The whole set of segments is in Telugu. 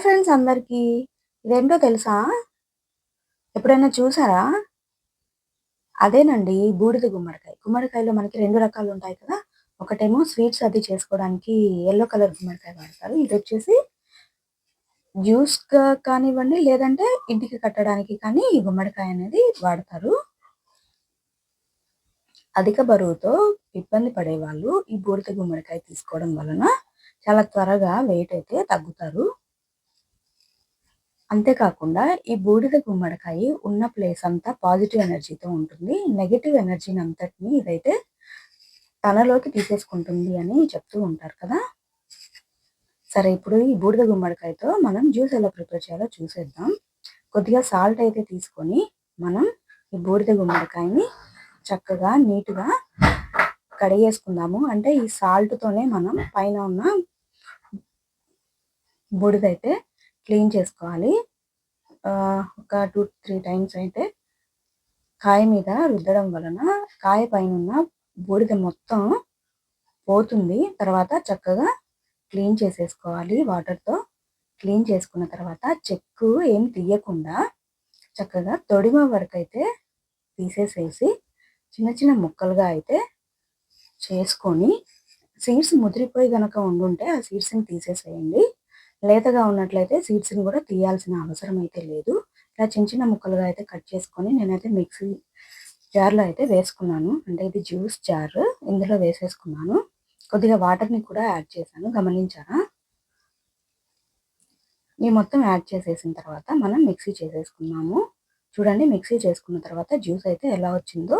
ఫ్రెండ్స్ అందరికీ. ఇదేంటో తెలుసా? ఎప్పుడైనా చూసారా? అదేనండి బూడిద గుమ్మడికాయ. గుమ్మడికాయలో మనకి 2 రకాలుంటాయి కదా! ఒకటేమో స్వీట్స్ అది చేసుకోవడానికి యెల్లో కలర్ గుమ్మడికాయ వాడతారు. ఇదొచ్చేసి జ్యూస్‌గా కానివ్వండి, లేదంటే ఇంటికి కట్టడానికి కానీ ఈ గుమ్మడికాయ అనేది వాడతారు. అధిక బరువుతో ఇబ్బంది పడేవాళ్ళు ఈ బూడిద గుమ్మడికాయ తీసుకోవడం వలన చాలా త్వరగా వెయిట్ అయితే తగ్గుతారు. అంతేకాకుండా ఈ బూడిద గుమ్మడికాయ ఉన్న ప్లేస్ అంతా పాజిటివ్ ఎనర్జీతో ఉంటుంది. నెగెటివ్ ఎనర్జీని అంతటిని ఇదైతే తనలోకి తీసేసుకుంటుంది అని చెప్తూ ఉంటారు కదా! సరే, ఇప్పుడు ఈ బూడిద గుమ్మడికాయతో మనం జ్యూస్ ఎలా ప్రిపేర్ చేయాలో చూసేద్దాం. కొద్దిగా సాల్ట్ అయితే తీసుకొని మనం ఈ బూడిద గుమ్మడికాయని చక్కగా నీట్‌గా కడిగేసుకుందాము. అంటే ఈ సాల్ట్‌తోనే మనం పైన ఉన్న బూడిదైతే క్లీన్ చేసుకోవాలి. ఒక 2-3 టైమ్స్ అయితే కాయ మీద రుద్దడం వలన కాయ పైనున్న బూడిద మొత్తం పోతుంది. తర్వాత చక్కగా క్లీన్ చేసేసుకోవాలి వాటర్‌తో. క్లీన్ చేసుకున్న తర్వాత చెక్కు ఏం తీయకుండా చక్కగా తొడిమ వరకైతే తీసేసేసి చిన్న చిన్న ముక్కలుగా అయితే చేసుకొని, సీడ్స్ ముదిరిపోయి గనక ఉండుంటే ఆ సీడ్స్‌ని తీసేసేయండి. లేతగా ఉన్నట్లయితే సీడ్స్‌ని కూడా తీయాల్సిన అవసరం అయితే లేదు. ఇలా చిన్న చిన్న ముక్కలుగా అయితే కట్ చేసుకొని నేనైతే మిక్సీ జార్‌లో అయితే వేసుకున్నాను. అంటే ఇది జ్యూస్ జార్. ఇందులో వేసేసుకున్నాను. కొద్దిగా వాటర్‌ని కూడా యాడ్ చేశాను. గమనించారా? ఈ మొత్తం యాడ్ చేసేసిన తర్వాత మనం మిక్సీ చేసేసుకున్నాము. చూడండి, మిక్సీ చేసుకున్న తర్వాత జ్యూస్ అయితే ఎలా వచ్చిందో.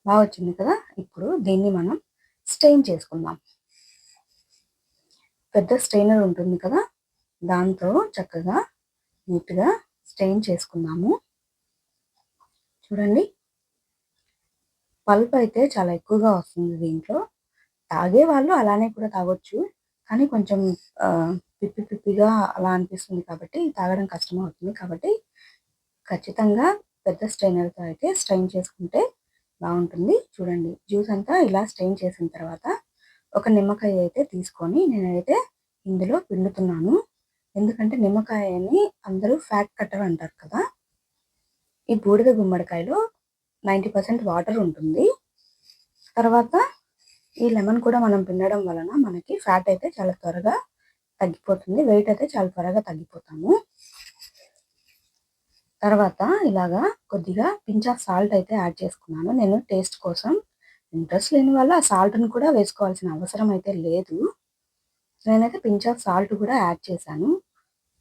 బాగా వచ్చింది కదా! ఇప్పుడు దీన్ని మనం స్టెయిన్ చేసుకుందాం. పెద్ద స్టెయినర్ ఉంటుంది కదా! దాంతో చక్కగా నీట్‌గా స్టెయిన్ చేసుకుందాము. చూడండి, పల్ప్ అయితే చాలా ఎక్కువగా వస్తుంది దీంట్లో. తాగేవాళ్ళు అలానే కూడా తాగొచ్చు. కానీ కొంచెం పిప్పిగా అలా అనిపిస్తుంది కాబట్టి తాగడం కష్టమవుతుంది. కాబట్టి ఖచ్చితంగా పెద్ద స్ట్రెయినర్‌తో అయితే స్ట్రెయిన్ చేసుకుంటే బాగుంటుంది. చూడండి, జ్యూస్ అంతా ఇలా స్ట్రెయిన్ చేసిన తర్వాత ఒక నిమ్మకాయ అయితే తీసుకొని నేనైతే ఇందులో పిండుతున్నాను. ఎందుకంటే నిమ్మకాయని అందరూ ఫ్యాట్ కట్టర్ అంటారు కదా! ఈ బూడిద గుమ్మడికాయలో 90% వాటర్ ఉంటుంది. తర్వాత ఈ లెమన్ కూడా మనం పిండడం వలన మనకి ఫ్యాట్ అయితే చాలా త్వరగా తగ్గిపోతుంది. వెయిట్ అయితే చాలా త్వరగా తగ్గిపోతాము. తర్వాత ఇలాగా కొద్దిగా పించ్ ఆఫ్ సాల్ట్ అయితే యాడ్ చేసుకున్నాను నేను టేస్ట్ కోసం. ఇంట్రెస్ట్ లేని వాళ్ళు ఆ సాల్ట్‌ని కూడా వేసుకోవాల్సిన అవసరం అయితే లేదు. నేనైతే పించ్ ఆఫ్ సాల్ట్ కూడా యాడ్ చేశాను.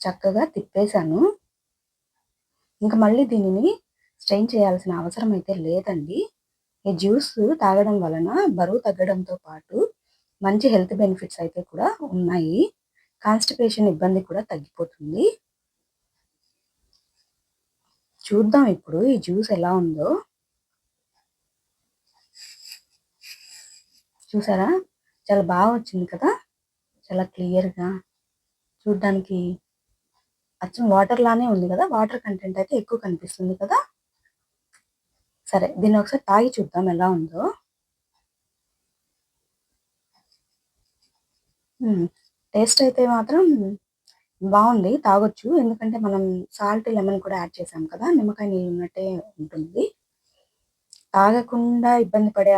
చక్కగా తిప్పేశాను. ఇంకా మళ్ళీ దీనిని స్ట్రెయిన్ చేయాల్సిన అవసరం అయితే లేదండి. ఈ జ్యూస్ తాగడం వలన బరువు తగ్గడంతో పాటు మంచి హెల్త్ బెనిఫిట్స్ అయితే కూడా ఉన్నాయి. కాన్‌స్టిపేషన్ ఇబ్బంది కూడా తగ్గిపోతుంది. చూద్దాం ఇప్పుడు ఈ జ్యూస్ ఎలా ఉందో. చూసారా? చాలా బాగా వచ్చింది కదా! చాలా క్లియర్‌గా. చూడ్డానికి అచ్చం వాటర్ లానే ఉంది కదా! వాటర్ కంటెంట్ అయితే ఎక్కువ కనిపిస్తుంది కదా! సరే, దీన్ని ఒకసారి తాగి చూద్దాం ఎలా ఉందో. టేస్ట్ అయితే మాత్రం బావుంది. తాగొచ్చు. ఎందుకంటే మనం సాల్ట్, లెమన్ కూడా యాడ్ చేసాం కదా! నిమ్మకాయ నీళ్ళు ఉన్నట్టే ఉంటుంది. తాగకుండా ఇబ్బంది పడే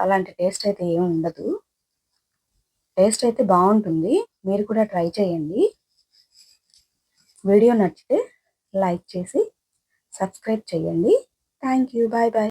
అలాంటి టేస్ట్ అయితే ఏమి ఉండదు. టేస్ట్ అయితే బావుంటుంది. మీరు కూడా ట్రై చేయండి. వీడియో నచ్చితే లైక్ చేసి సబ్స్క్రైబ్ చేయండి. Thank you. Bye bye.